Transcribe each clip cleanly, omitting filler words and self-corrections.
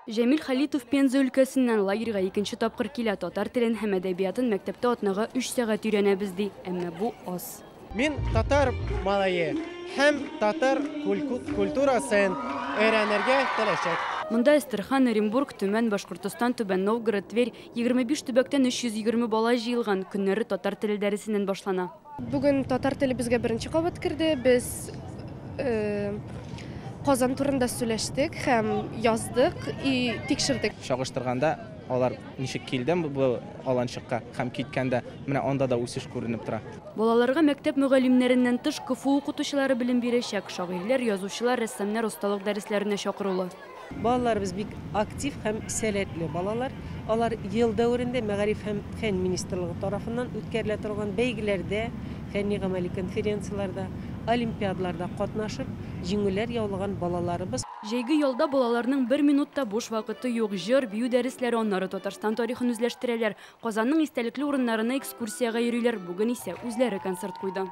Жәмил Халитов Пенза өлкәсеннән лагерьга 2-нче тапкыр килә. Татар телен һәм әдәбиятын мәктәптә атнага 3 сәгать өйрәнәбез ди. Әмма бу аз. Мин татар малае һәм татар культурасын өйрәнергә теләшәк. Монда Эстерхан, Оренбург, Төмән, Башкортстан, Түбән Новгород, Тверь 25 төбәктән 320 бала җыелган. Көннәре татар теле дәресеннән башлана. Бүген татар теле безгә беренче кабат кирде. Без Казан турында сөйләштек һәм яздык и тикшердек. Чагыштырганда алар ничек килде бу аланчыкка һәм киткәндә менә анда да үсеш күренеп тора. Балаларга мәктәп мөгаллимнәреннән тыш КФУ укытучылары белем бирәчәк. Шагыйрьләр, язучылар, рәссамнар осталык дәресләренә чакырылы. Балаларыбыз бик актив һәм сәләтле балалар. Алар ел дәврендә Мәгариф һәм фән министрлыгы тарафыннан үткәрелә торган бәйгеләрдә, фәнни-гамәли конференцияларда, олимпиадаларда катнашып, җиңүләр яулаган балаларыбыз. Җәйге ялда балаларның 1 минутта буш вакыты юк. Җыр, бию дәресләре, аннары Татарстан тарихын үзләштерәләр. Казанның истәлекле урыннарына экскурсиягә йөриләр. Бүген исә үзләре концерт куйды.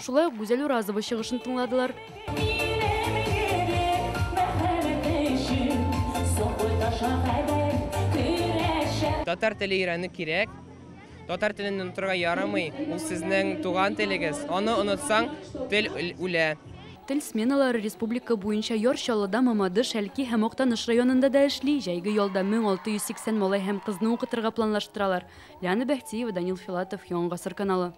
Шулай ук Гүзәл Уразова чыгышын тыңладылар. Татар теле өйрәнү кирәк. Татар телен онытырга ярамый. Ул сезнең туган телегез. Аны онытсаң, тел үлә. Тел сменалары республика буенча Яр-Чаллыда, Мамадыш, Шәлки һәм Актаныш районында да эшли. Җәйге ялда 1680 малай һәм кызны укытырга планлаштыралар. Ляна Бәхтиева, Данил Филатов, Яңа гасыр каналы.